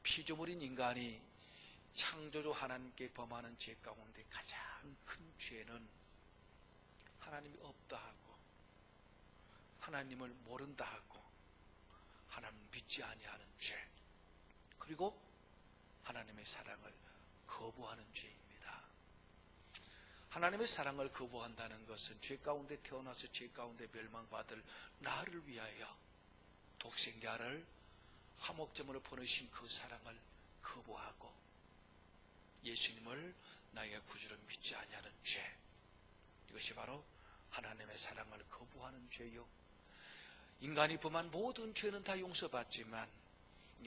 피조물인 인간이 창조주 하나님께 범하는 죄 가운데 가장 큰 죄는 하나님이 없다 하고 하나님을 모른다 하고 하나님을 믿지 아니하는 죄, 그리고 하나님의 사랑을 거부하는 죄입니다. 하나님의 사랑을 거부한다는 것은 죄 가운데 태어나서 죄 가운데 멸망받을 나를 위하여 독생자를 화목제물로 보내신 그 사랑을 거부하고 예수님을 나의 구주로 믿지 아니하는 죄, 이것이 바로 하나님의 사랑을 거부하는 죄요. 인간이 범한 모든 죄는 다 용서받지만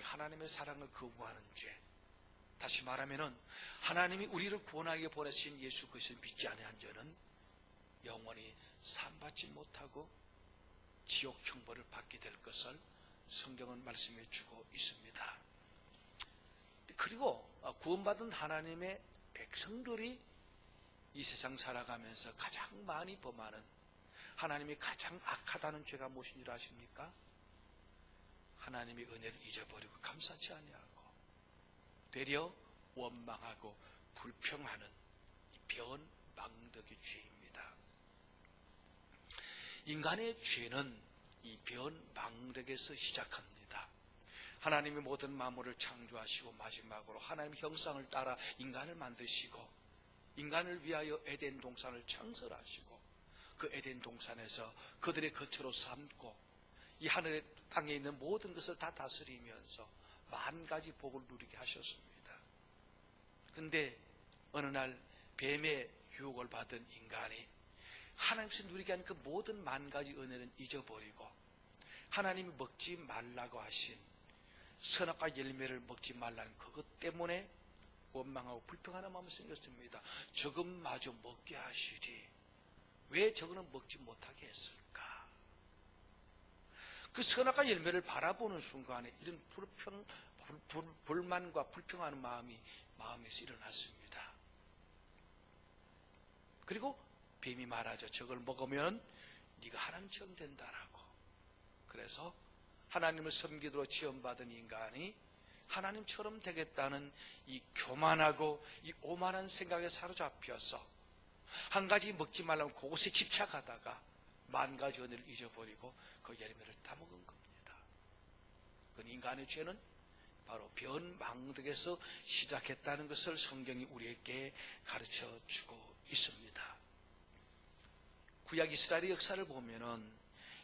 하나님의 사랑을 거부하는 죄, 다시 말하면 하나님이 우리를 구원하게 보내신 예수 그리스도를 믿지 아니한 죄는 영원히 사함받지 못하고 지옥 형벌을 받게 될 것을 성경은 말씀해 주고 있습니다. 그리고 구원받은 하나님의 백성들이 이 세상 살아가면서 가장 많이 범하는, 하나님이 가장 악하다는 죄가 무엇인 줄 아십니까? 하나님의 은혜를 잊어버리고 감사치 아니하고 되려 원망하고 불평하는 변망덕의 죄입니다. 인간의 죄는 이 변망덕에서 시작합니다. 하나님이 모든 만물을 창조하시고 마지막으로 하나님의 형상을 따라 인간을 만드시고 인간을 위하여 에덴 동산을 창설하시고 그 에덴 동산에서 그들의 거처로 삼고 이 하늘의 땅에 있는 모든 것을 다 다스리면서 만 가지 복을 누리게 하셨습니다. 그런데 어느 날 뱀의 유혹을 받은 인간이 하나님께서 누리게 하는 그 모든 만 가지 은혜는 잊어버리고 하나님이 먹지 말라고 하신 선악과 열매를 먹지 말라는 그것 때문에 원망하고 불평하는 마음이 생겼습니다. 저것마저 먹게 하시지 왜 저거는 먹지 못하게 했을까? 그 선악과 열매를 바라보는 순간에 이런 불만과 불평하는 마음이 마음에서 일어났습니다. 그리고 뱀이 말하죠. 저걸 먹으면 네가 하나님처럼 된다라고. 그래서 하나님을 섬기도록 지원받은 인간이 하나님처럼 되겠다는 이 교만하고 이 오만한 생각에 사로잡혀서 한 가지 먹지 말라면 그곳에 집착하다가 만 가지 은혜를 잊어버리고 그 열매를 다 먹은 겁니다. 그 인간의 죄는 바로 변망덕에서 시작했다는 것을 성경이 우리에게 가르쳐 주고 있습니다. 구약 이스라엘의 역사를 보면은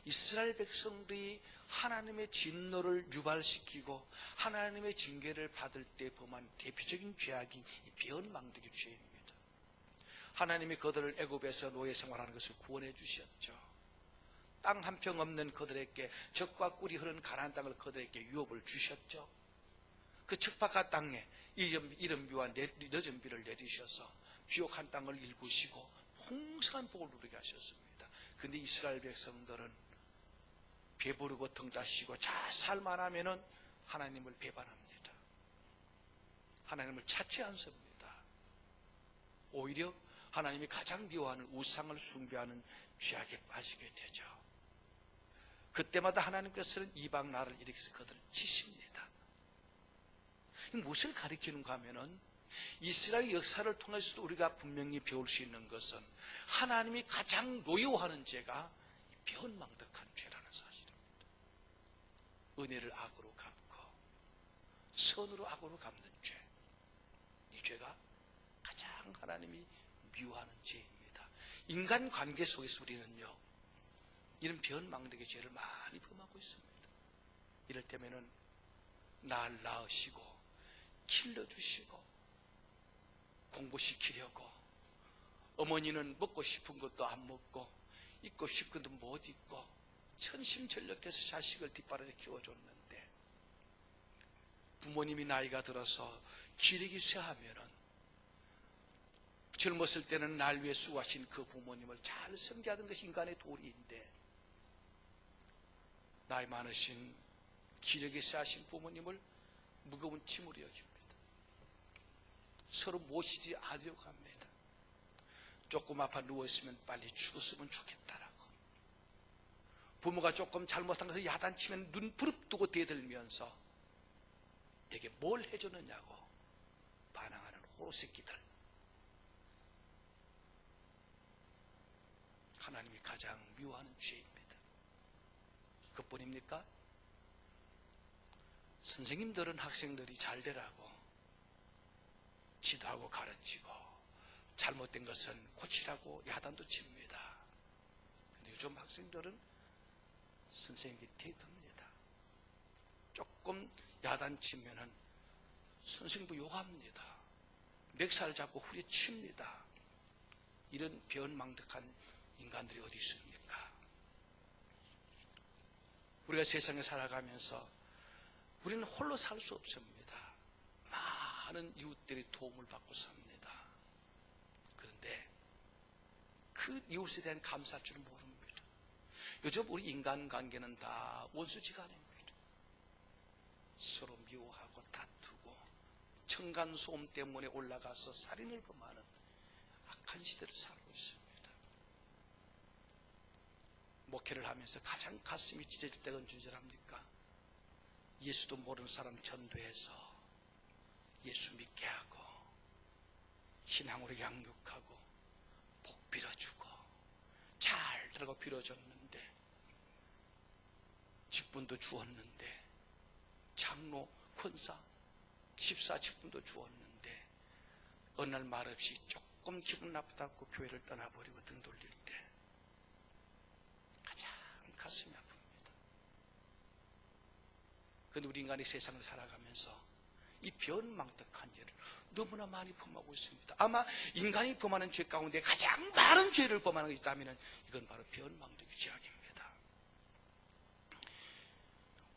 이스라엘 백성들이 하나님의 진노를 유발시키고 하나님의 징계를 받을 때 범한 대표적인 죄악이 변망덕의 죄입니다. 하나님이 그들을 애굽에서 노예 생활하는 것을 구원해 주셨죠. 땅 한 평 없는 그들에게 젖과 꿀이 흐르는 가나안 땅을 그들에게 유업을 주셨죠. 그 척박한 땅에 이른 비와 늦은 비를 내리셔서 비옥한 땅을 일구시고 풍성한 복을 누리게 하셨습니다. 그런데 이스라엘 백성들은 배부르고 등다시고 잘 살만하면은 하나님을 배반합니다. 하나님을 찾지 않습니다. 오히려 하나님이 가장 미워하는 우상을 숭배하는 죄악에 빠지게 되죠. 그때마다 하나님께서는 이방 나라를 일으켜서 그들을 치십니다. 무엇을 가리키는가 하면은 이스라엘 역사를 통해서도 우리가 분명히 배울 수 있는 것은 하나님이 가장 노여워하는 죄가 변망덕한 죄라는 사실입니다. 은혜를 악으로 갚고 선으로 악으로 갚는 죄, 이 죄가 가장 하나님이 미워하는 죄입니다. 인간관계 속에서 우리는요 이런 변망덕의 죄를 많이 범하고 있습니다. 이를테면은 날 낳으시고 길러주시고 공부시키려고 어머니는 먹고 싶은 것도 안 먹고 입고 싶은 것도 못 입고 천심전력해서 자식을 뒷바라지 키워줬는데 부모님이 나이가 들어서 기력이 쇠하면은 젊었을 때는 날 위해 수고하신 그 부모님을 잘 섬기하던 것이 인간의 도리인데 나이 많으신 기력이 쇠하신 부모님을 무거운 짐으로 여깁니다. 서로 모시지 않으려고 합니다. 조금 아파 누워있으면 빨리 죽었으면 좋겠다라고. 부모가 조금 잘못한 것을 야단치면 눈 부릅뜨고 대들면서 내게 뭘 해줬느냐고 반항하는 호로새끼들. 하나님이 가장 미워하는 죄입니다. 그뿐입니까? 선생님들은 학생들이 잘 되라고 지도하고 가르치고 잘못된 것은 고치라고 야단도 칩니다. 근데 요즘 학생들은 선생님께 대듭니다. 조금 야단 치면은 선생님도 욕합니다. 멱살 잡고 후려칩니다. 이런 변망덕한 인간들이 어디 있습니까? 우리가 세상에 살아가면서 우리는 홀로 살 수 없습니다. 많은 이웃들의 도움을 받고 삽니다. 그런데 그 이웃에 대한 감사할 줄은 모릅니다. 요즘 우리 인간관계는 다 원수지간입니다. 서로 미워하고 다투고 층간소음 때문에 올라가서 살인을 범하는 악한 시대를 살고 있습니다. 목회를 하면서 가장 가슴이 찢어질 때가 언제랍니까? 예수도 모르는 사람 전도해서 예수 믿게 하고 신앙으로 양육하고 복 빌어주고 잘 들어가 빌어줬는데 직분도 주었는데 장로, 권사, 집사 직분도 주었는데 어느 날 말없이 조금 기분 나쁘다고 교회를 떠나버리고 등 돌릴 때 가장 가슴이 아픕니다. 그런데 우리 인간이 세상을 살아가면서 이 변망덕한 죄를 너무나 많이 범하고 있습니다. 아마 인간이 범하는 죄 가운데 가장 많은 죄를 범하는 것이 있다면 이건 바로 변망덕의 죄악입니다.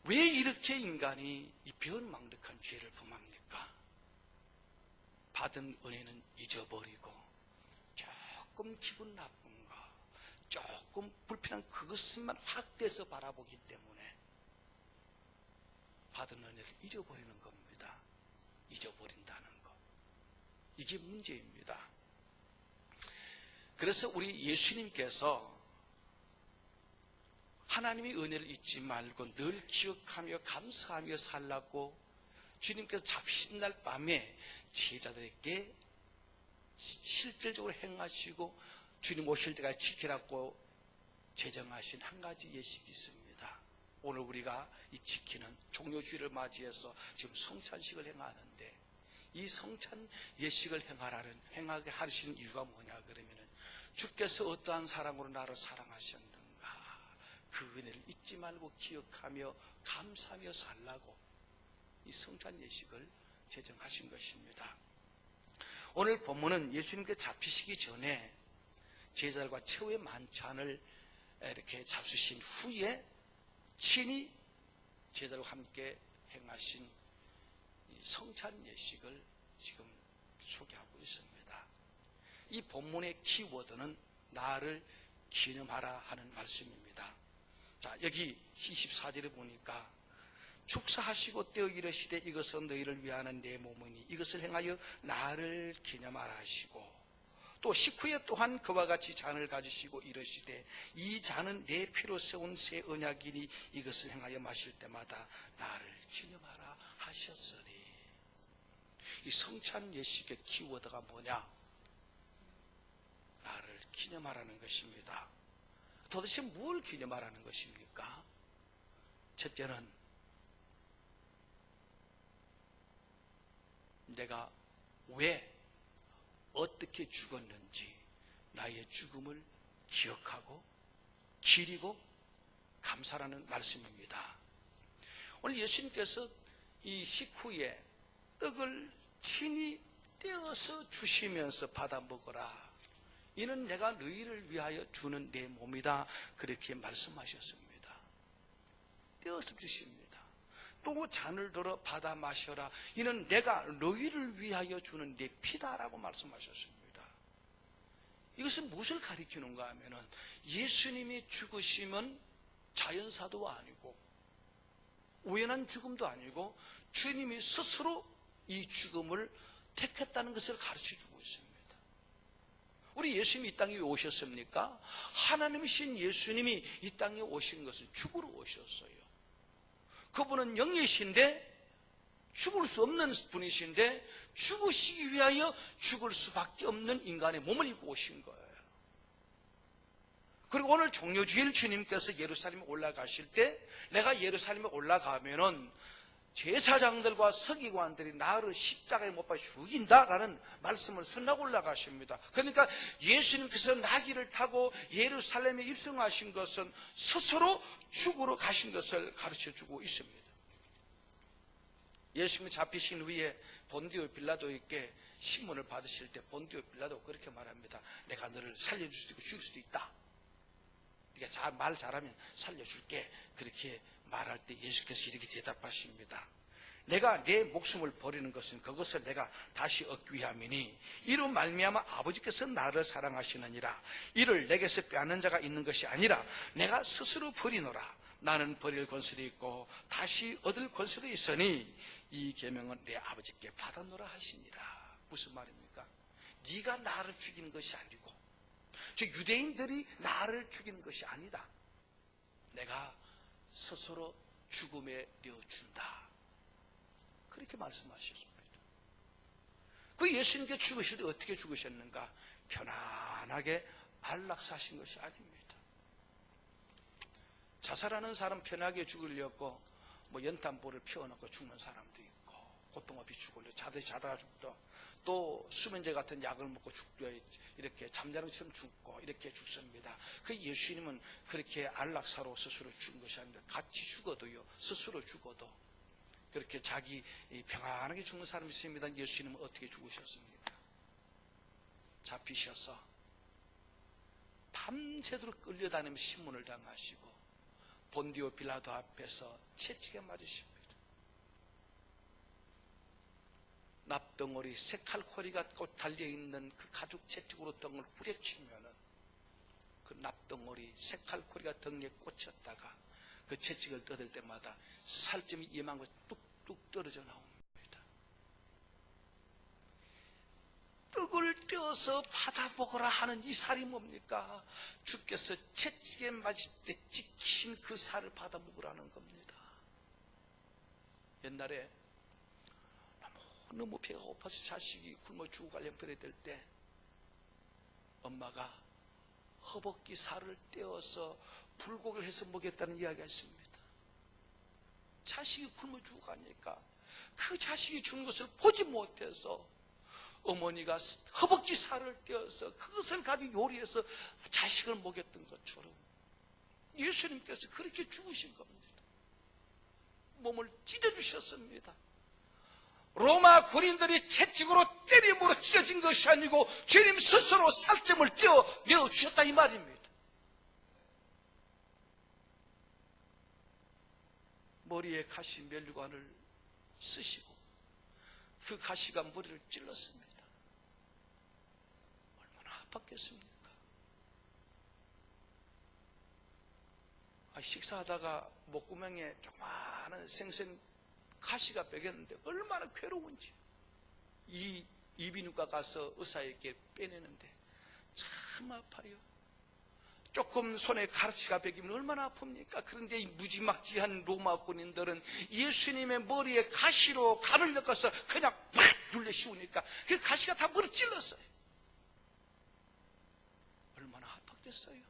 왜 이렇게 인간이 이 변망덕한 죄를 범합니까? 받은 은혜는 잊어버리고 조금 기분 나쁜 거, 조금 불편한 그것만 확대해서 바라보기 때문에 받은 은혜를 잊어버리는 겁니다. 잊어버린다는 것. 이게 문제입니다. 그래서 우리 예수님께서 하나님의 은혜를 잊지 말고 늘 기억하며 감사하며 살라고 주님께서 잡히신 날 밤에 제자들에게 실질적으로 행하시고 주님 오실 때까지 지키라고 제정하신 한 가지 예식이 있습니다. 오늘 우리가 이 지키는 종료주일을 맞이해서 지금 성찬식을 행하는데 이 성찬 예식을 행하게 하시는 이유가 뭐냐 그러면은 주께서 어떠한 사랑으로 나를 사랑하셨는가 그 은혜를 잊지 말고 기억하며 감사하며 살라고 이 성찬 예식을 제정하신 것입니다. 오늘 본문은 예수님께 잡히시기 전에 제자들과 최후의 만찬을 이렇게 잡수신 후에 친히 제자들과 함께 행하신 성찬 예식을 지금 소개하고 있습니다. 이 본문의 키워드는 나를 기념하라 하는 말씀입니다. 자, 여기 24절에 보니까 축사하시고 떼어 이르시되 이것은 너희를 위하는 내 몸이니 이것을 행하여 나를 기념하라 하시고 또 식후에 또한 그와 같이 잔을 가지시고 이르시되 이 잔은 내 피로 세운 새 언약이니 이것을 행하여 마실 때마다 나를 기념하라 하셨으니 이 성찬 예식의 키워드가 뭐냐? 나를 기념하라는 것입니다. 도대체 뭘 기념하라는 것입니까? 첫째는 내가 왜 어떻게 죽었는지 나의 죽음을 기억하고 기리고 감사라는 말씀입니다. 오늘 예수님께서 이 식후에 떡을 친히 떼어서 주시면서 받아 먹어라. 이는 내가 너희를 위하여 주는 내 몸이다. 그렇게 말씀하셨습니다. 떼어서 주십니다. 또 잔을 들어 받아 마셔라. 이는 내가 너희를 위하여 주는 내 피다라고 말씀하셨습니다. 이것은 무엇을 가리키는가 하면은 예수님이 죽으심은 자연사도 아니고 우연한 죽음도 아니고 주님이 스스로 이 죽음을 택했다는 것을 가르쳐주고 있습니다. 우리 예수님이 이 땅에 왜 오셨습니까? 하나님이신 예수님이 이 땅에 오신 것은 죽으러 오셨어요. 그분은 영이신데 죽을 수 없는 분이신데 죽으시기 위하여 죽을 수밖에 없는 인간의 몸을 입고 오신 거예요. 그리고 오늘 종료주일 주님께서 예루살렘에 올라가실 때 내가 예루살렘에 올라가면은 제사장들과 서기관들이 나를 십자가에 못 박아 죽인다라는 말씀을 선하고 올라가십니다. 그러니까 예수님께서 나귀를 타고 예루살렘에 입성하신 것은 스스로 죽으러 가신 것을 가르쳐주고 있습니다. 예수님이 잡히신 후에 본디오 빌라도에게 신문을 받으실 때 본디오 빌라도가 그렇게 말합니다. 내가 너를 살려줄 수도 있고 죽일 수도 있다. 네가 말 잘하면 살려줄게. 그렇게 말할 때 예수께서 이렇게 대답하십니다. 내가 내 목숨을 버리는 것은 그것을 내가 다시 얻기 위함이니 이로 말미암아 아버지께서 나를 사랑하시느니라. 이를 내게서 빼앗는 자가 있는 것이 아니라 내가 스스로 버리노라. 나는 버릴 권세도 있고 다시 얻을 권세도 있으니 이 계명은 내 아버지께 받아노라 하시니라. 무슨 말입니까? 네가 나를 죽이는 것이 아니고 저 유대인들이 나를 죽이는 것이 아니다. 내가 스스로 죽음에 내어준다. 그렇게 말씀하셨습니다. 그 예수님께 죽으실 때 어떻게 죽으셨는가? 편안하게 안락사신 것이 아닙니다. 자살하는 사람 편하게 죽으려고 연탄불을 피워놓고 죽는 사람도 있고 고통 없이 죽으려고 자다가 죽도 또 수면제 같은 약을 먹고 죽도 이렇게 잠자는 것처럼 죽고 이렇게 죽습니다. 그 예수님은 그렇게 안락사로 스스로 죽은 것이 아닙니다. 같이 죽어도요, 스스로 죽어도 그렇게 자기 평안하게 죽는 사람이 있습니다. 예수님은 어떻게 죽으셨습니까? 잡히셔서 밤새도록 끌려다니며 신문을 당하시고 본디오 빌라도 앞에서 채찍에 맞으십니다. 납덩어리 새칼코리가 꼭 달려있는 그 가죽 채찍으로 덩을 후려치면은 그 납덩어리 새칼코리가 덩에 꽂혔다가 그 채찍을 뜯을 때마다 살점이 이만한 것이 뚝뚝 떨어져 나옵니다. 떡을 떼어서 받아 먹으라 하는 이 살이 뭡니까? 주께서 채찍에 맞을 때 찍힌 그 살을 받아 먹으라는 겁니다. 옛날에 너무 배가 고파서 자식이 굶어 죽고 갈 형편이 될 때 엄마가 허벅지 살을 떼어서 불고기를 해서 먹였다는 이야기가 있습니다. 자식이 굶어 죽고 가니까 그 자식이 죽는 것을 보지 못해서 어머니가 허벅지 살을 떼어서 그것을 가지고 요리해서 자식을 먹였던 것처럼 예수님께서 그렇게 죽으신 겁니다. 몸을 찢어주셨습니다. 로마 군인들이 채찍으로 때림으로 찢어진 것이 아니고 주님 스스로 살점을 떼어 내어주셨다 이 말입니다. 머리에 가시 면류관을 쓰시고 그 가시가 머리를 찔렀습니다. 얼마나 아팠겠습니까? 식사하다가 목구멍에 조그마한 생선 가시가 베겼는데 얼마나 괴로운지 이 이비인후과 가서 의사에게 빼내는데 참 아파요. 조금 손에 가시가 베기면 얼마나 아픕니까? 그런데 이 무지막지한 로마 군인들은 예수님의 머리에 가시로 칼을 넣어서 그냥 팍 눌러 씌우니까 그 가시가 다 머리 찔렀어요. 얼마나 아팠겠어요?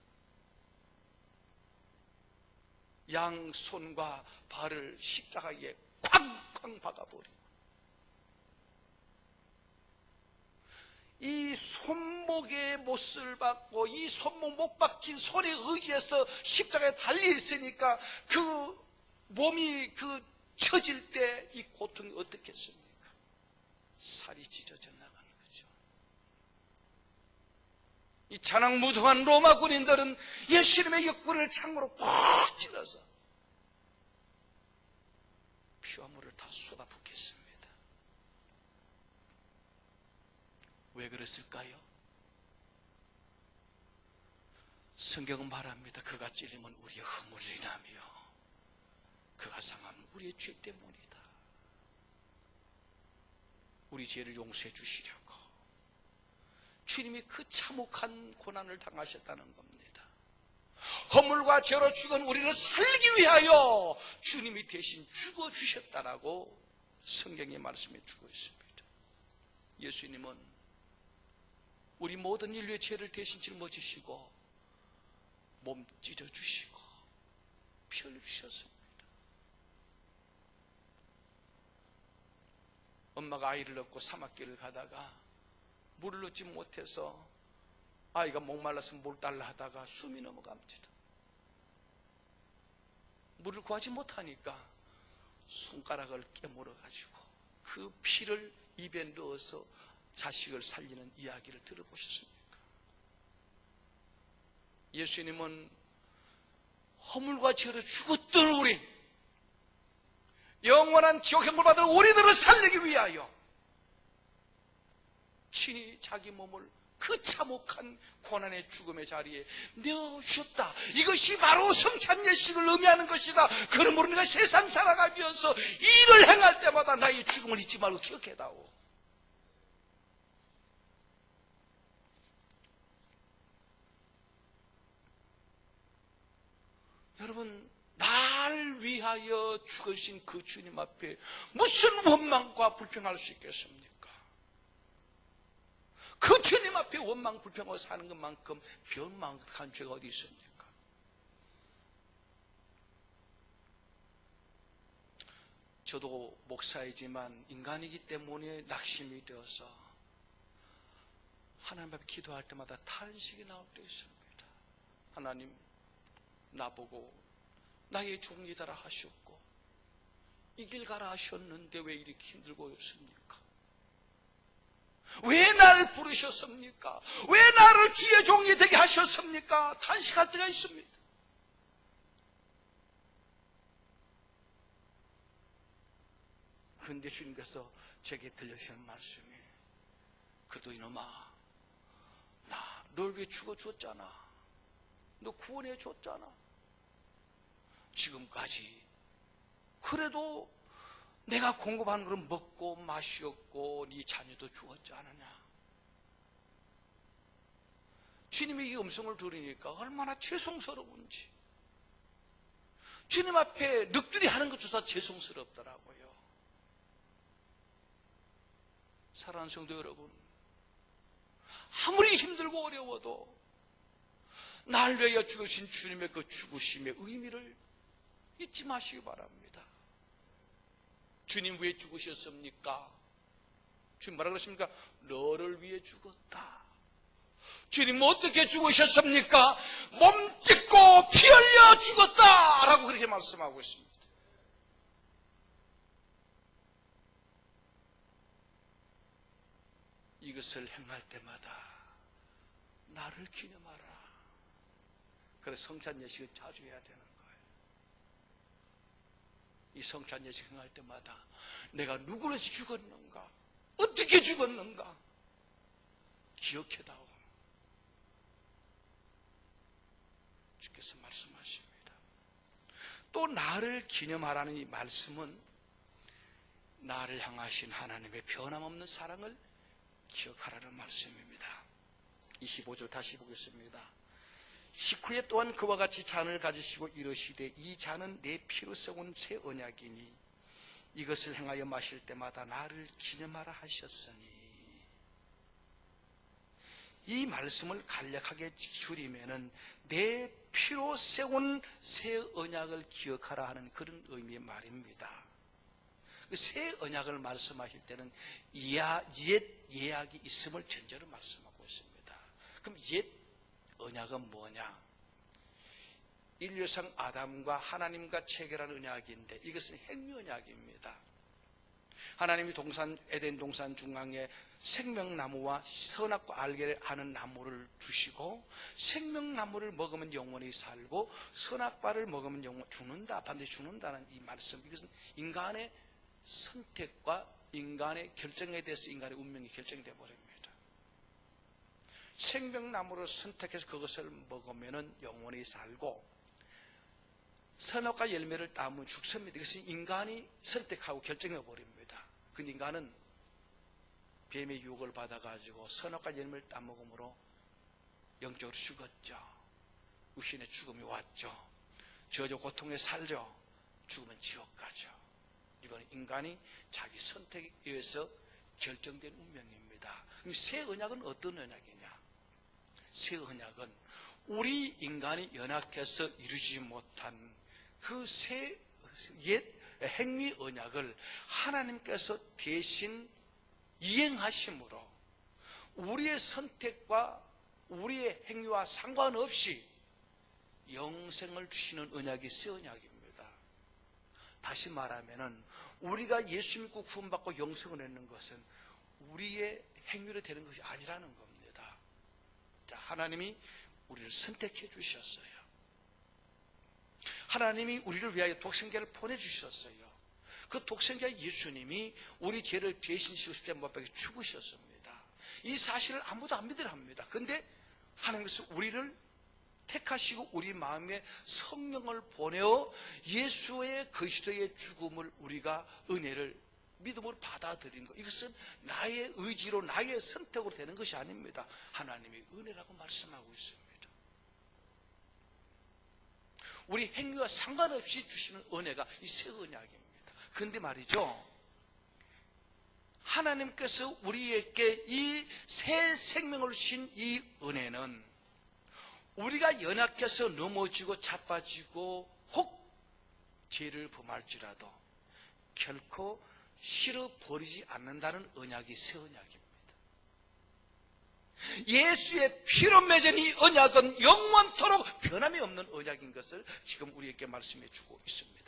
양손과 발을 십자가에 쾅쾅 박아버리고 이 손목에 못을 박고 이 손목 못 박힌 손에 의지해서 십자가에 달려있으니까 그 몸이 그 처질 때 이 고통이 어떻겠습니까? 살이 찢어져 나가는 거죠. 이 자랑무도한 로마 군인들은 예수님의 옆구리를 창으로 꽉 찔러서 피와 물을 다 쏟아붓겠습니다. 왜 그랬을까요? 성경은 말합니다. 그가 찔림은 우리의 허물을 인하며 그가 상함은 우리의 죄 때문이다. 우리 죄를 용서해 주시려고 주님이 그 참혹한 고난을 당하셨다는 겁니다. 허물과 죄로 죽은 우리를 살리기 위하여 주님이 대신 죽어주셨다라고 성경의 말씀에 주고 있습니다. 예수님은 우리 모든 인류의 죄를 대신 짊어지시고 몸 찢어주시고 피 흘리셨습니다. 엄마가 아이를 얻고 사막길을 가다가 물을 얻지 못해서 아이가 목말라서 물 달라 하다가 숨이 넘어갑니다. 물을 구하지 못하니까 손가락을 깨물어 가지고 그 피를 입에 넣어서 자식을 살리는 이야기를 들어보셨습니까? 예수님은 허물과 죄로 죽었던 우리, 영원한 지옥행을 받을 우리들을 살리기 위하여 친히 자기 몸을 그 참혹한 고난의 죽음의 자리에 내어주셨다. 이것이 바로 성찬 예식을 의미하는 것이다. 그러므로 네가 세상 살아가면서 일을 행할 때마다 나의 죽음을 잊지 말고 기억해다오. 여러분, 날 위하여 죽으신 그 주님 앞에 무슨 원망과 불평할 수 있겠습니까? 그 주님 앞에 원망 불평하고 사는 것만큼 변망한 죄가 어디 있습니까? 저도 목사이지만 인간이기 때문에 낙심이 되어서 하나님 앞에 기도할 때마다 탄식이 나올 때 있습니다. 하나님, 나보고 나의 종이다라 하셨고 이 길 가라 하셨는데 왜 이렇게 힘들고 있습니까? 왜 나를 부르셨습니까? 왜 나를 주의 종이 되게 하셨습니까? 탄식할 때가 있습니다. 그런데 주님께서 제게 들려주시는 말씀이, 그래도 이놈아, 나 널 위해 죽어줬잖아. 너 구원해 줬잖아. 지금까지 그래도 내가 공급하는 걸 먹고 마시었고 네 자녀도 죽었지 않느냐. 주님의 이 음성을 들으니까 얼마나 죄송스러운지, 주님 앞에 넋두리 하는 것조차 죄송스럽더라고요. 사랑하는 성도 여러분, 아무리 힘들고 어려워도 날 위하여 죽으신 주님의 그 죽으심의 의미를 잊지 마시기 바랍니다. 주님 왜 죽으셨습니까? 주님 뭐라 그러십니까? 너를 위해 죽었다. 주님 어떻게 죽으셨습니까? 몸 찢고 피 흘려 죽었다 라고 그렇게 말씀하고 있습니다. 이것을 행할 때마다 나를 기념하라. 그래서 성찬 예식을 자주 해야 되는 거예요. 이 성찬 예식 행할 때마다 내가 누구로 죽었는가, 어떻게 죽었는가 기억해다오. 주께서 말씀하십니다. 또 나를 기념하라는 이 말씀은 나를 향하신 하나님의 변함없는 사랑을 기억하라는 말씀입니다. 25절 다시 보겠습니다. 식후에 또한 그와 같이 잔을 가지시고 이르시되 이 잔은 내 피로 써온 새 언약이니 이것을 행하여 마실 때마다 나를 기념하라 하셨으니, 이 말씀을 간략하게 줄이면은 내 피로 세운 새 언약을 기억하라 하는 그런 의미의 말입니다. 그 새 언약을 말씀하실 때는 옛 예약이 있음을 전제로 말씀하고 있습니다. 그럼 옛 언약은 뭐냐? 인류상 아담과 하나님과 체결한 언약인데 이것은 행위 언약입니다. 하나님이 에덴 동산 중앙에 생명나무와 선악과 알게 하는 나무를 주시고, 생명나무를 먹으면 영원히 살고 선악과를 먹으면 죽는다, 반드시 죽는다는 이 말씀, 이것은 인간의 선택과 인간의 결정에 대해서 인간의 운명이 결정이 되어 버립니다. 생명나무를 선택해서 그것을 먹으면 영원히 살고 선악과 열매를 따면 죽습니다. 이것은 인간이 선택하고 결정해 버립니다. 근데 인간은 뱀의 유혹을 받아가지고 선악과 열매를 따먹음으로 영적으로 죽었죠. 육신의 죽음이 왔죠. 저주 고통에 살죠. 죽으면 지옥 가죠. 이건 인간이 자기 선택에 의해서 결정된 운명입니다. 그럼 새 언약은 어떤 언약이냐? 새 언약은 우리 인간이 연약해서 이루지 못한 그 옛 행위 언약을 하나님께서 대신 이행하심으로 우리의 선택과 우리의 행위와 상관없이 영생을 주시는 언약이 새 언약입니다. 다시 말하면 우리가 예수 믿고 구원받고 영생을 얻는 것은 우리의 행위로 되는 것이 아니라는 겁니다. 자, 하나님이 우리를 선택해 주셨어요. 하나님이 우리를 위하여 독생자를 보내주셨어요. 그 독생자 예수님이 우리 죄를 대신시키고 십자가에 못 박혀 죽으셨습니다. 이 사실을 아무도 안 믿으려 합니다. 그런데 하나님께서 우리를 택하시고 우리 마음에 성령을 보내어 예수의 그리스도의 죽음을 우리가 은혜를 믿음으로 받아들인 것. 이것은 나의 의지로 나의 선택으로 되는 것이 아닙니다. 하나님의 은혜라고 말씀하고 있습니다. 우리 행위와 상관없이 주시는 은혜가 이 새 언약입니다. 그런데 말이죠, 하나님께서 우리에게 이 새 생명을 주신 이 은혜는 우리가 연약해서 넘어지고 자빠지고 혹 죄를 범할지라도 결코 싫어버리지 않는다는 언약이 새 언약입니다. 예수의 피로 맺은 이 언약은 영원토록 변함이 없는 언약인 것을 지금 우리에게 말씀해 주고 있습니다.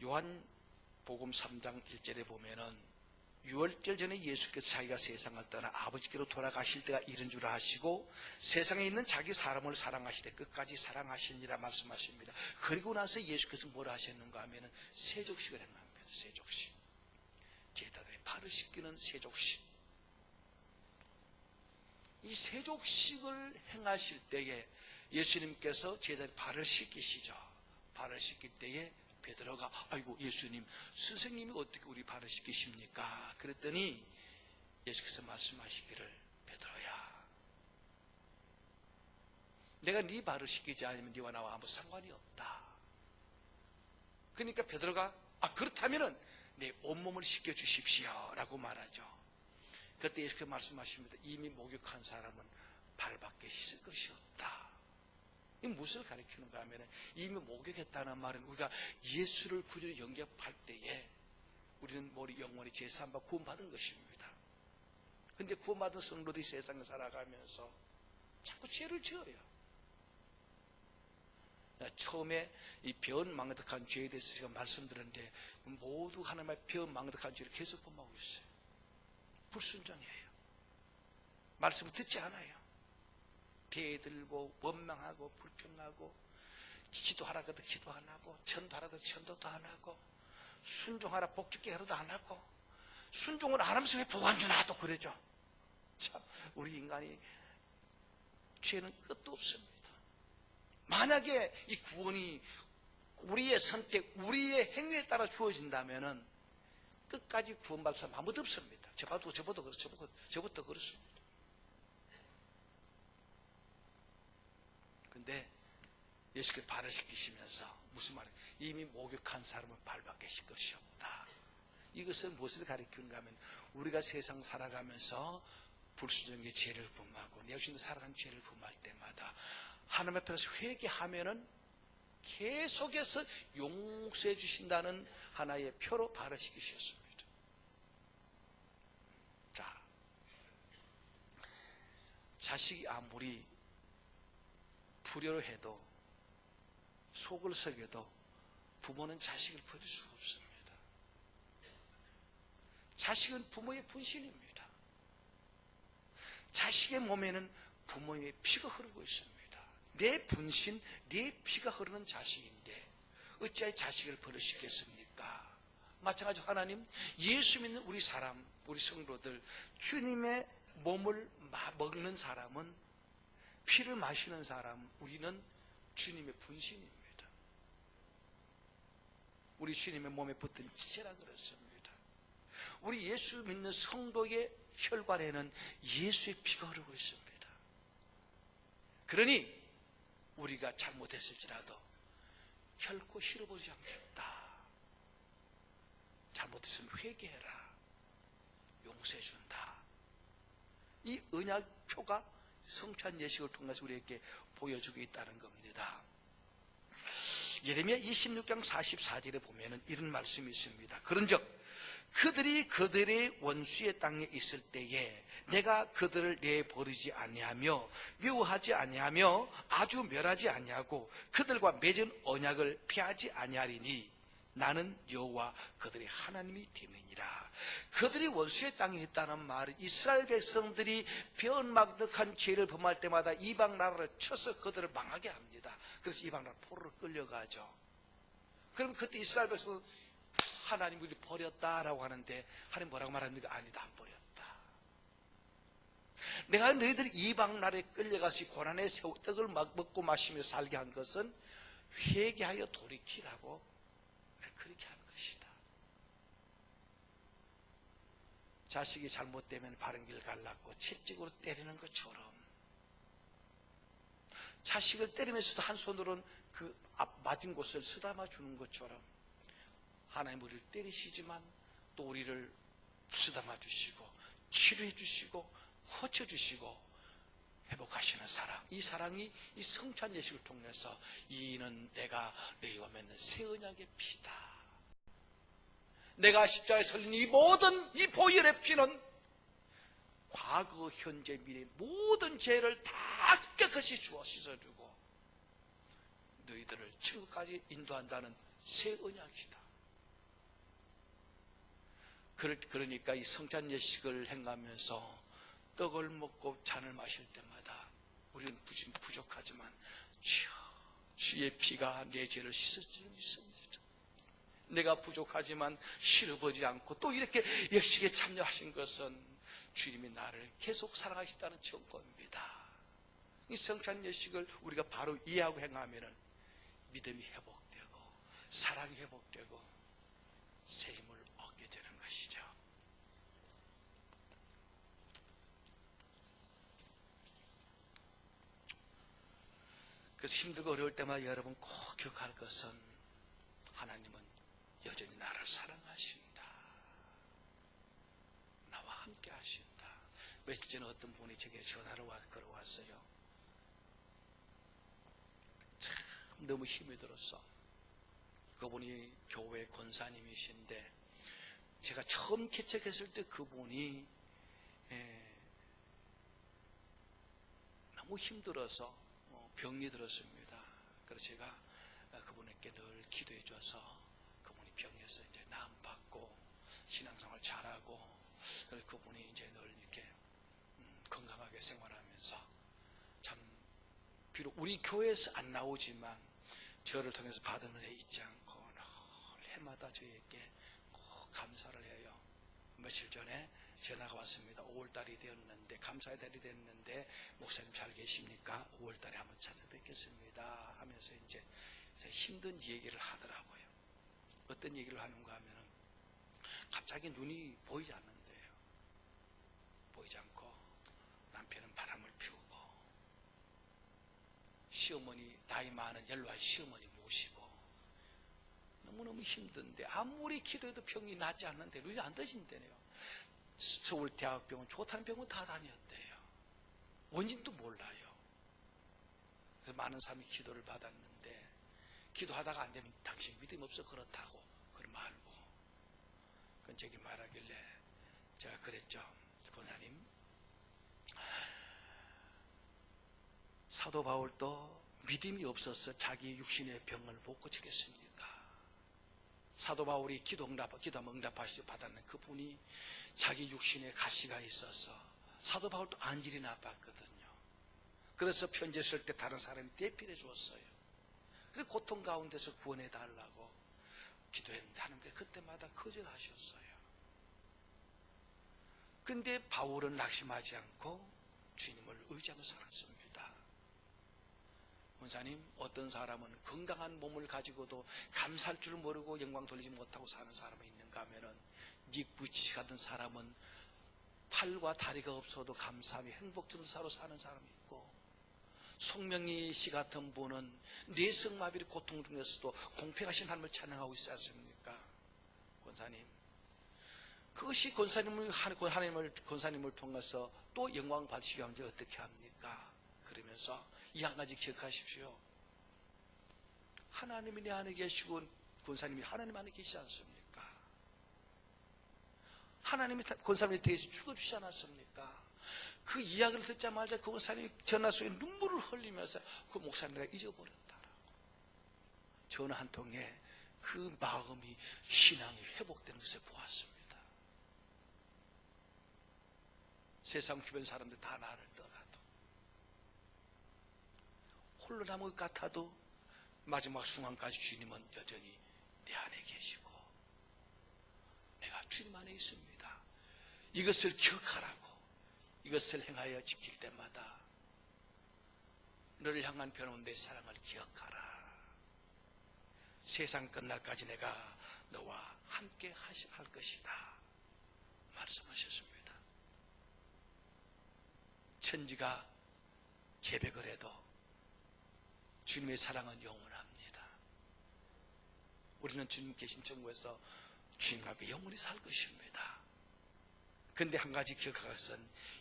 요한복음 3장 1절에 보면은 6월절 전에 예수께서 자기가 세상을 떠나 아버지께로 돌아가실 때가 이른 줄 아시고 세상에 있는 자기 사람을 사랑하시되 끝까지 사랑하시니라 말씀하십니다. 그리고 나서 예수께서 뭐라 하셨는가 하면 세족식을 행합니다. 세족식. 제자들의 발을 씻기는 세족식. 이 세족식을 행하실 때에 예수님께서 제자들의 발을 씻기시죠. 발을 씻길 때에 베드로가 아이고 예수님, 선생님이 어떻게 우리 발을 씻기십니까? 그랬더니 예수께서 말씀하시기를 베드로야, 내가 네 발을 씻기지 않으면 네와 나와 아무 상관이 없다. 그러니까 베드로가 그렇다면 내 온몸을 씻겨주십시오 라고 말하죠. 그때 예수께서 말씀하십니다. 이미 목욕한 사람은 발밖에 씻을 것이 없다. 이 무엇을 가리키는가 하면 이미 목욕했다는 말은 우리가 예수를 구주로 영접할 때에 우리는 우리 영원히 제사함과 구원받은 것입니다. 그런데 구원받은 성도들이 세상을 살아가면서 자꾸 죄를 지어요. 처음에 이 변망덕한 죄에 대해서 제가 말씀드렸는데 모두 하나님의 변망덕한 죄를 계속 범하고 있어요. 불순종이에요. 말씀을 듣지 않아요. 대들고 원망하고 불평하고 기도하라 그래도 기도 안 하고 전도하라 그래도 전도도 안 하고 순종하라 복죽게 하라도 안 하고 순종을 안 하면서 왜 복 안 주나 또 그러죠. 참 우리 인간이 죄는 끝도 없습니다. 만약에 이 구원이 우리의 선택, 우리의 행위에 따라 주어진다면 끝까지 구원받을 사람 아무도 없습니다. 저부터 그렇습니다. 근데 예수께서 발을 씻기시면서 무슨 말이에요? 이미 목욕한 사람은 발밖에 씻을 것이 없다. 이것은 무엇을 가리키는가 하면 우리가 세상 살아가면서 불순종의 죄를 범하고 내 자신도 살아간 죄를 범할 때마다 하나님 앞에서 회개하면은 계속해서 용서해 주신다는 하나의 표로 발을 씻기셨습니다. 자, 자식이 아무리 불효를 해도 속을 썩여도 부모는 자식을 버릴 수 없습니다. 자식은 부모의 분신입니다. 자식의 몸에는 부모의 피가 흐르고 있습니다. 내 분신, 내 피가 흐르는 자식인데 어찌하여 자식을 버릴 수 있겠습니까? 마찬가지로 하나님, 예수 믿는 우리 사람, 우리 성도들, 주님의 몸을 먹는 사람은, 피를 마시는 사람, 우리는 주님의 분신입니다. 우리 주님의 몸에 붙은 지체라 그렇습니다. 우리 예수 믿는 성도의 혈관에는 예수의 피가 흐르고 있습니다. 그러니 우리가 잘못했을지라도 결코 싫어보지 않겠다. 잘못했으면 회개해라. 용서해준다. 이 언약표가 성찬 예식을 통해서 우리에게 보여주고 있다는 겁니다. 예레미야 26장 44절에 보면은 이런 말씀이 있습니다. 그런즉 그들이 그들의 원수의 땅에 있을 때에 내가 그들을 내버리지 아니하며 미워하지 아니하며 아주 멸하지 아니하고 그들과 맺은 언약을 피하지 아니하리니 나는 여호와 그들의 하나님이 됨이니라. 그들이 원수의 땅에 있다는 말은 이스라엘 백성들이 변막득한 죄를 범할 때마다 이방 나라를 쳐서 그들을 망하게 합니다. 그래서 이방 나라 포로로 끌려가죠. 그럼 그때 이스라엘 백성은 하나님 우리 버렸다라고 하는데 하나님 뭐라고 말합니까? 아니다, 안 버렸다. 내가 너희들이 이방 나라에 끌려가서 고난의 떡을 먹고 마시며 살게 한 것은 회개하여 돌이키라고 그렇게 한 것이다. 자식이 잘못되면 바른 길 갈라고 채찍으로 때리는 것처럼 자식을 때리면서도 한 손으로는 그 맞은 곳을 쓰다마 주는 것처럼 하나님 우리를 때리시지만 또 우리를 쓰다마 주시고 치료해 주시고 고쳐 주시고 회복하시는 사랑, 이 사랑이 이 성찬 예식을 통해서 이는 내가 너희와 맺는 새 언약의 피다. 내가 십자가에 설린 이 모든 이 보혈의 피는 과거, 현재, 미래 모든 죄를 다 깨끗이 주어 씻어주고 너희들을 천국까지 인도한다는 새 언약이다. 그러니까 이 성찬 예식을 행하면서 떡을 먹고 잔을 마실 때마다 우리는 부족하지만 주의 피가 내 죄를 씻어주는 것입니다. 내가 부족하지만 싫어버리지 않고 또 이렇게 예식에 참여하신 것은 주님이 나를 계속 사랑하신다는 증거입니다. 이 성찬 예식을 우리가 바로 이해하고 행하면 믿음이 회복되고 사랑이 회복되고 새 힘을 얻게 되는 것이죠. 그래서 힘들고 어려울 때마다 여러분 꼭 기억할 것은 하나님은 여전히 나를 사랑하신다. 나와 함께 하신다. 며칠 전에 어떤 분이 제게 전화를 걸어왔어요. 참 너무 힘이 들었어. 그분이 교회 권사님이신데 제가 처음 개척했을 때 그분이 너무 힘들어서 병이 들었습니다. 그래서 제가 그분에게 늘 기도해 줘서 그분이 병에서 이제 나음받고 신앙생활 잘하고 그래서 그분이 이제 늘 이렇게 건강하게 생활하면서 참 비록 우리 교회에서 안 나오지만 저를 통해서 받은 은혜 잊지 않고 늘 해마다 저에게 꼭 감사를 해요. 며칠 전에 전화가 왔습니다. 5월달이 되었는데 감사의 달이 됐는데 목사님 잘 계십니까? 5월달에 한번 찾아뵙겠습니다 하면서 이제 힘든 얘기를 하더라고요. 어떤 얘기를 하는가 하면은 갑자기 눈이 보이지 않는데요. 보이지 않고 남편은 바람을 피우고 시어머니 나이 많은 연로한 시어머니 모시고 너무너무 힘든데 아무리 기도해도 병이 낫지 않는데 눈이 안 떠진대요. 서울대학병원 좋다는 병원 다 다녔대요. 원인도 몰라요. 그래서 많은 사람이 기도를 받았는데 기도하다가 안 되면 당신 믿음 없어 그렇다고 그걸 말고 그건 저기 말하길래 제가 그랬죠. 권사님 사도 바울도 믿음이 없어서 자기 육신의 병을 못 고치겠습니까? 사도 바울이 기도하면 응답하시고 받았는 그분이 자기 육신에 가시가 있어서 사도 바울도 안질이 나빴거든요. 그래서 편지 쓸 때 다른 사람이 대필해 주었어요. 그래서 고통 가운데서 구원해 달라고 기도했는데 하나님께서 그때마다 거절하셨어요. 근데 바울은 낙심하지 않고 주님을 의지하며 살았습니다. 원사님, 어떤 사람은 건강한 몸을 가지고도 감사할 줄 모르고 영광 돌리지 못하고 사는 사람이 있는가 하면은 닉부치 같은 사람은 팔과 다리가 없어도 감사하며 행복증사로 사는 사람이 있고 송명희 씨 같은 분은 뇌성마비의 고통 중에서도 공평하신 하나님을 찬양하고 있지 않습니까? 권사님, 그것이 권사님을 통해서 또 영광 받으시게 하면 어떻게 합니까? 그러면서 이 한 가지 기억하십시오. 하나님이 내 안에 계시고 권사님이 하나님 안에 계시지 않습니까? 하나님이 권사님에 대해서 죽어주시지 않았습니까? 그 이야기를 듣자마자 그 권사님이 전화 속에 눈물을 흘리면서 그 목사님 내가 잊어버렸다라고 전화 한 통에 그 마음이, 신앙이 회복되는 것을 보았습니다. 세상 주변 사람들 다 나를 떠나도, 홀로 남은 것 같아도 마지막 순간까지 주님은 여전히 내 안에 계시고 내가 주님 안에 있습니다. 이것을 기억하라고, 이것을 행하여 지킬 때마다 너를 향한 변함없는 내 사랑을 기억하라. 세상 끝날까지 내가 너와 함께 할 것이다 말씀하셨습니다. 천지가 계백을 해도 주님의 사랑은 영원합니다. 우리는 주님 계신 천국에서 주님과 함께 영원히 살 것입니다. 근데 한 가지 기억할 것은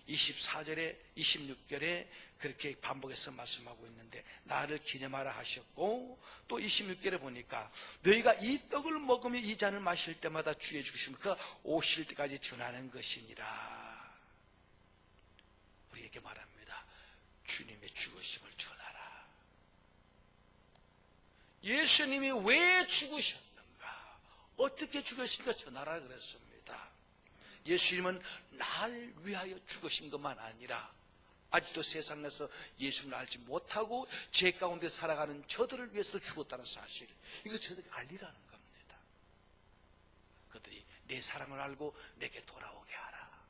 24절에 26절에 그렇게 반복해서 말씀하고 있는데, 나를 기념하라 하셨고, 또 26절에 보니까 너희가 이 떡을 먹으며 이 잔을 마실 때마다 주의 죽으심을 그가 오실 때까지 전하는 것이니라. 우리에게 말합니다. 주님의 죽으심을 전하라. 예수님이 왜 죽으셨는가, 어떻게 죽으신가 전하라 그랬습니다. 예수님은 날 위하여 죽으신 것만 아니라 아직도 세상에서 예수님을 알지 못하고 죄 가운데 살아가는 저들을 위해서 죽었다는 사실, 이거 저들이 알리라는 겁니다. 그들이 내 사랑을 알고 내게 돌아오게 하라.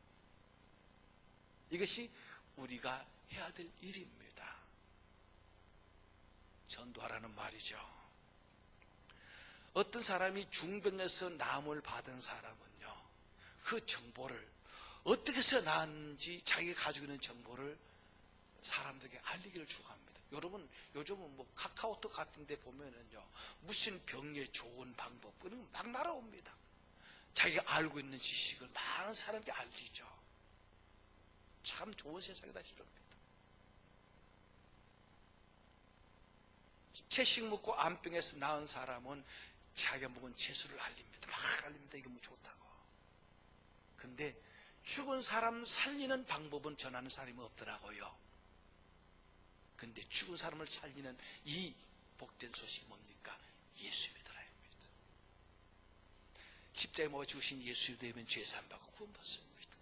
이것이 우리가 해야 될 일입니다. 전도하라는 말이죠. 어떤 사람이 중병에서 나음을 받은 사람은요, 그 정보를 어떻게 해서 나았는지 자기가 가지고 있는 정보를 사람들에게 알리기를 추구합니다. 여러분, 요즘은 뭐 카카오톡 같은 데 보면은요, 무슨 병에 좋은 방법, 그런 막 날아옵니다. 자기가 알고 있는 지식을 많은 사람에게 알리죠. 참 좋은 세상이다 싶습니다. 채식 먹고 암병에서 나은 사람은 자기가 먹은 채소를 알립니다. 막 알립니다. 이거 뭐 좋다고. 근데 죽은 사람 살리는 방법은 전하는 사람이 없더라고요. 근데 죽은 사람을 살리는 이 복된 소식이 뭡니까? 예수 믿으라입니다. 십자가에 못 죽으신 예수 믿으면 죄 사함받고 구원받습니다.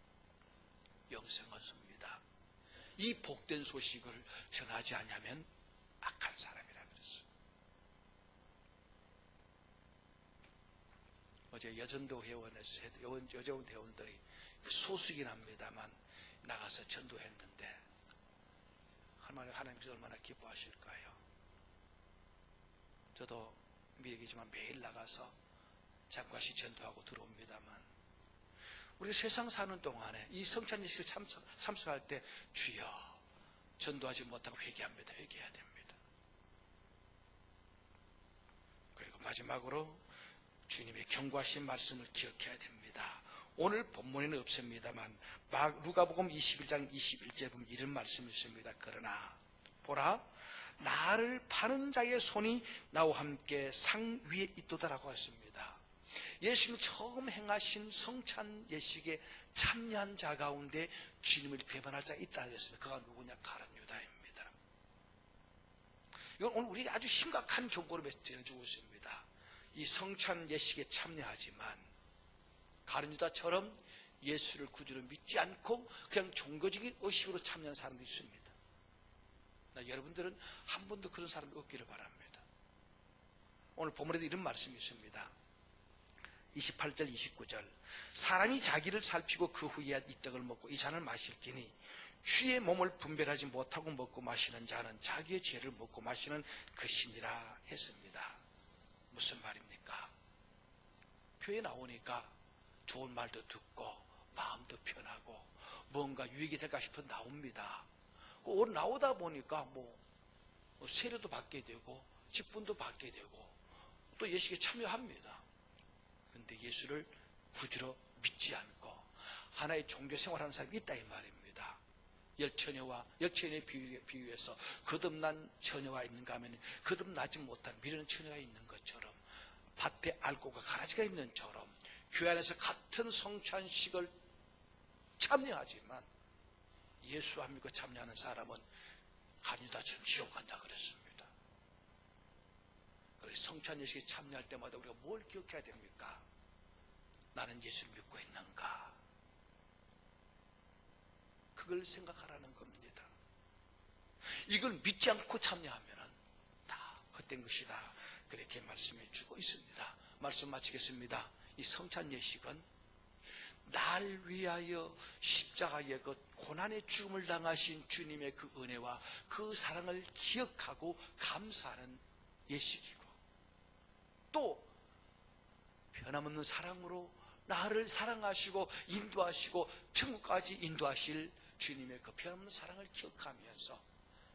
영생 얻습니다. 이 복된 소식을 전하지 않으면 악한 사람이라 그랬어요. 어제 여전도 회원에서 여자원 회원들이 소수긴 합니다만 나가서 전도했는데 하나님께서 얼마나 기뻐하실까요? 저도 미리 얘기지만 매일 나가서 잠깐씩 전도하고 들어옵니다만, 우리 세상 사는 동안에 이 성찬 예식에 참석할 때 주여 전도하지 못하고 회개합니다. 회개해야 됩니다. 그리고 마지막으로 주님의 경고하신 말씀을 기억해야 됩니다. 오늘 본문에는 없습니다만 누가복음 21장 21절에 보면 이런 말씀이 있습니다. 그러나 보라, 나를 파는 자의 손이 나와 함께 상 위에 있도다라고 했습니다. 예수님이 처음 행하신 성찬 예식에 참여한 자 가운데 주님을 배반할 자가 있다 했습니다. 그가 누구냐? 가룟 유다입니다. 이건 오늘 우리에게 아주 심각한 경고를 메시지를 주고 있습니다. 이 성찬 예식에 참여하지만 가룟 유다처럼 예수를 구주로 믿지 않고 그냥 종교적인 의식으로 참여하는 사람도 있습니다. 여러분들은 한 번도 그런 사람이 없기를 바랍니다. 오늘 본문에도 이런 말씀이 있습니다. 28절 29절 사람이 자기를 살피고 그 후에 이 떡을 먹고 이 잔을 마실지니 주의 몸을 분별하지 못하고 먹고 마시는 자는 자기의 죄를 먹고 마시는 것이니라 했습니다. 무슨 말입니까? 표에 나오니까 좋은 말도 듣고 마음도 편하고 뭔가 유익이 될까 싶어 나옵니다. 오늘 나오다 보니까 뭐 세례도 받게 되고 직분도 받게 되고 또 예식에 참여합니다. 그런데 예수를 구주로 믿지 않고 하나의 종교 생활하는 사람이 있다 이 말입니다. 열처녀에 비유해서 거듭난 처녀가 있는가 하면 거듭나지 못한 미련한 처녀가 있는 것처럼 밭에 알곡과 가라지가 있는 처럼 교회 안에서 같은 성찬식을 참여하지만 예수 안 믿고 참여하는 사람은 간유다처럼 지옥 간다 그랬습니다. 그래서 성찬 예식에 참여할 때마다 우리가 뭘 기억해야 됩니까? 나는 예수를 믿고 있는가? 그걸 생각하라는 겁니다. 이걸 믿지 않고 참여하면 다 헛된 것이다. 그렇게 말씀해 주고 있습니다. 말씀 마치겠습니다. 이 성찬 예식은 날 위하여 십자가의 그 고난의 죽음을 당하신 주님의 그 은혜와 그 사랑을 기억하고 감사하는 예식이고 또 변함없는 사랑으로 나를 사랑하시고 인도하시고 천국까지 인도하실 주님의 그 변함없는 사랑을 기억하면서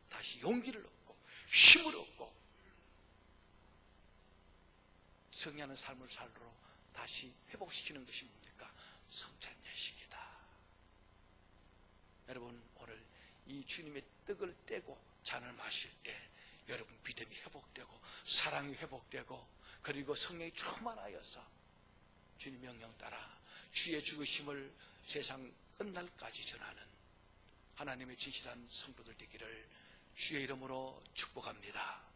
다시 용기를 얻고 힘을 얻고 승리하는 삶을 살도록 다시 회복시키는 것이 뭡니까? 성찬 예식이다. 여러분 오늘 이 주님의 떡을 떼고 잔을 마실 때 여러분 믿음이 회복되고 사랑이 회복되고 그리고 성령이 충만하여서 주님 명령 따라 주의 죽으심을 세상 끝날까지 전하는 하나님의 진실한 성도들 되기를 주의 이름으로 축복합니다.